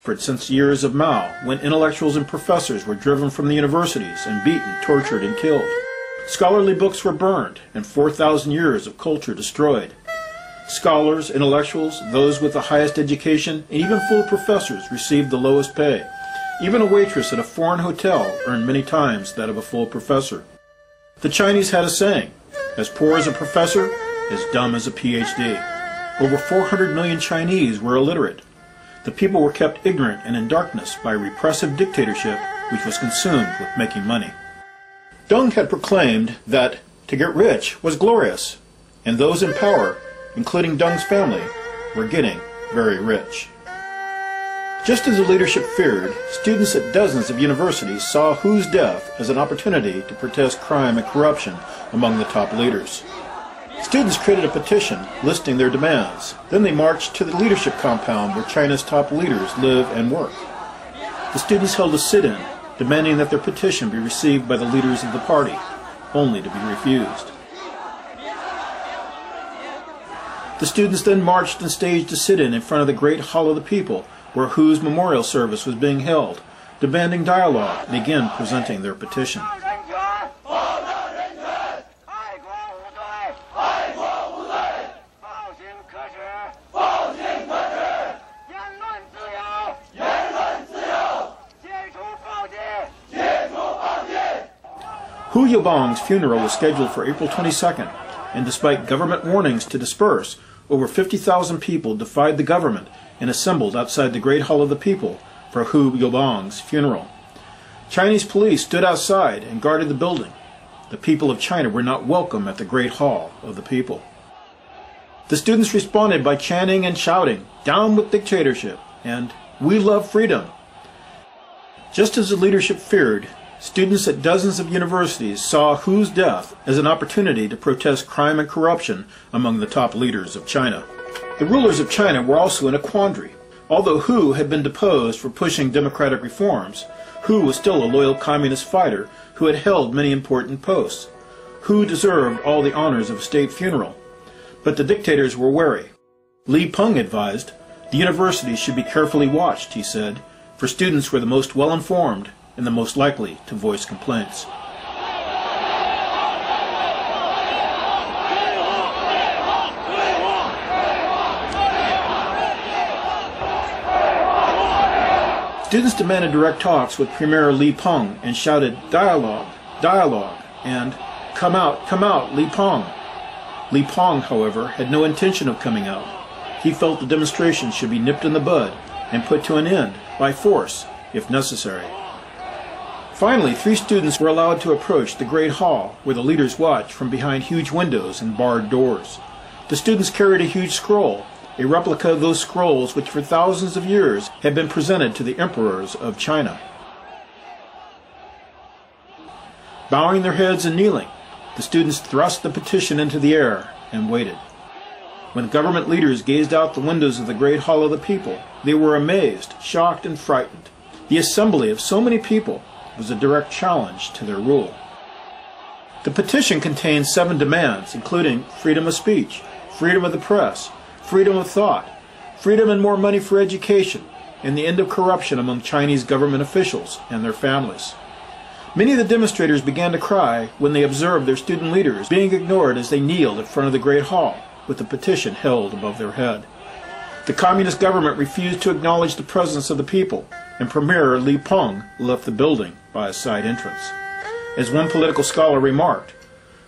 Since the years of Mao, when intellectuals and professors were driven from the universities and beaten, tortured, and killed. Scholarly books were burned, and 4,000 years of culture destroyed. Scholars, intellectuals, those with the highest education, and even full professors received the lowest pay. Even a waitress at a foreign hotel earned many times that of a full professor. The Chinese had a saying, as poor as a professor, as dumb as a PhD. Over 400 million Chinese were illiterate. The people were kept ignorant and in darkness by a repressive dictatorship which was consumed with making money. Deng had proclaimed that to get rich was glorious, and those in power, including Deng's family, were getting very rich. Just as the leadership feared, students at dozens of universities saw Hu's death as an opportunity to protest crime and corruption among the top leaders. Students created a petition listing their demands. Then they marched to the leadership compound where China's top leaders live and work. The students held a sit-in, demanding that their petition be received by the leaders of the party, only to be refused. The students then marched and staged a sit-in in front of the Great Hall of the People, where Hu's memorial service was being held, demanding dialogue and again presenting their petition. Hu Yaobang's funeral was scheduled for April 22nd, and despite government warnings to disperse, over 50,000 people defied the government and assembled outside the Great Hall of the People for Hu Yaobang's funeral. Chinese police stood outside and guarded the building. The people of China were not welcome at the Great Hall of the People. The students responded by chanting and shouting, "Down with dictatorship," and "We love freedom." Just as the leadership feared, students at dozens of universities saw Hu's death as an opportunity to protest crime and corruption among the top leaders of China. The rulers of China were also in a quandary. Although Hu had been deposed for pushing democratic reforms, Hu was still a loyal communist fighter who had held many important posts. Hu deserved all the honors of a state funeral. But the dictators were wary. Li Peng advised, "The universities should be carefully watched," he said, "for students were the most well-informed and the most likely to voice complaints." Students demanded direct talks with Premier Li Peng and shouted, "Dialogue, dialogue," and come out, Li Peng." Li Peng, however, had no intention of coming out. He felt the demonstration should be nipped in the bud and put to an end by force, if necessary. Finally, 3 students were allowed to approach the Great Hall, where the leaders watched from behind huge windows and barred doors. The students carried a huge scroll, a replica of those scrolls which for thousands of years had been presented to the emperors of China. Bowing their heads and kneeling, the students thrust the petition into the air and waited. When government leaders gazed out the windows of the Great Hall of the People, they were amazed, shocked, and frightened. The assembly of so many people was a direct challenge to their rule. The petition contained 7 demands, including freedom of speech, freedom of the press, freedom of thought, freedom and more money for education, and the end of corruption among Chinese government officials and their families. Many of the demonstrators began to cry when they observed their student leaders being ignored as they kneeled in front of the Great Hall with the petition held above their head. The communist government refused to acknowledge the presence of the people, and Premier Li Peng left the building by a side entrance. As one political scholar remarked,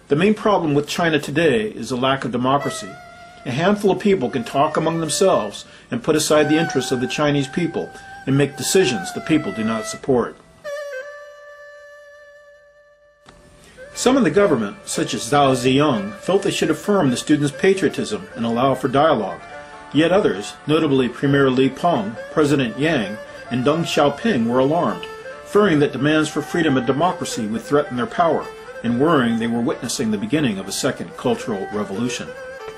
"The main problem with China today is the lack of democracy. A handful of people can talk among themselves and put aside the interests of the Chinese people and make decisions the people do not support." Some in the government, such as Zhao Ziyang, felt they should affirm the students' patriotism and allow for dialogue. Yet others, notably Premier Li Peng, President Yang, and Deng Xiaoping, were alarmed, fearing that demands for freedom and democracy would threaten their power, and worrying they were witnessing the beginning of a second cultural revolution.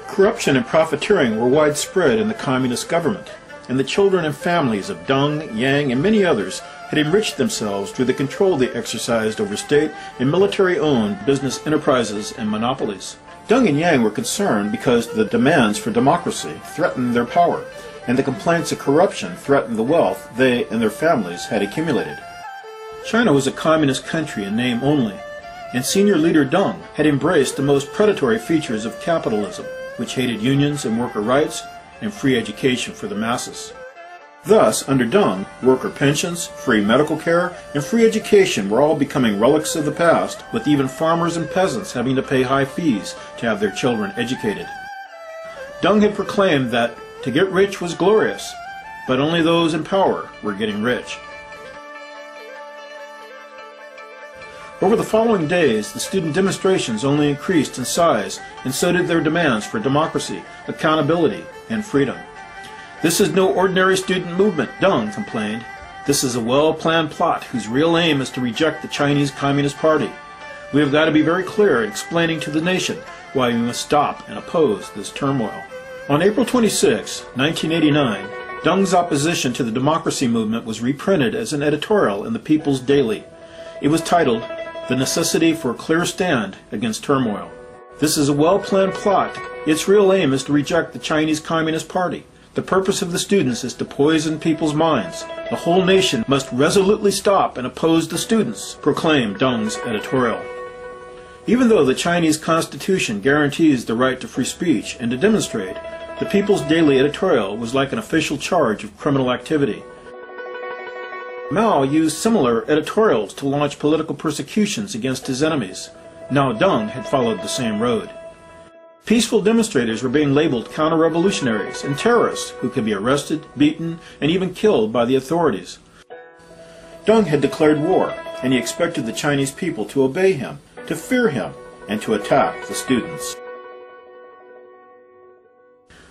Corruption and profiteering were widespread in the communist government, and the children and families of Deng, Yang, and many others had enriched themselves through the control they exercised over state and military-owned business enterprises and monopolies. Deng and Yang were concerned because the demands for democracy threatened their power, and the complaints of corruption threatened the wealth they and their families had accumulated. China was a communist country in name only, and senior leader Deng had embraced the most predatory features of capitalism, which hated unions and worker rights and free education for the masses. Thus, under Deng, worker pensions, free medical care, and free education were all becoming relics of the past, with even farmers and peasants having to pay high fees to have their children educated. Deng had proclaimed that to get rich was glorious, but only those in power were getting rich. Over the following days, the student demonstrations only increased in size, and so did their demands for democracy, accountability, and freedom. This is no ordinary student movement, Deng complained. This is a well-planned plot whose real aim is to reject the Chinese Communist Party. We have got to be very clear in explaining to the nation why we must stop and oppose this turmoil. On April 26, 1989, Deng's opposition to the democracy movement was reprinted as an editorial in the People's Daily. It was titled, "The Necessity for a Clear Stand Against Turmoil." This is a well-planned plot. Its real aim is to reject the Chinese Communist Party. The purpose of the students is to poison people's minds. The whole nation must resolutely stop and oppose the students, proclaimed Deng's editorial. Even though the Chinese Constitution guarantees the right to free speech and to demonstrate, the People's Daily editorial was like an official charge of criminal activity. Mao used similar editorials to launch political persecutions against his enemies. Now Deng had followed the same road. Peaceful demonstrators were being labeled counter-revolutionaries and terrorists who could be arrested, beaten, and even killed by the authorities. Deng had declared war, and he expected the Chinese people to obey him, to fear him, and to attack the students.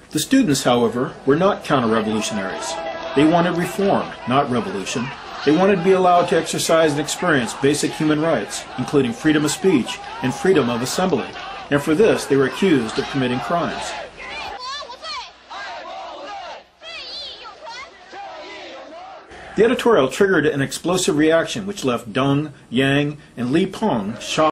The students, however, were not counter-revolutionaries. They wanted reform, not revolution. They wanted to be allowed to exercise and experience basic human rights, including freedom of speech and freedom of assembly. And for this, they were accused of committing crimes. The editorial triggered an explosive reaction which left Deng, Yang, and Li Peng shocked.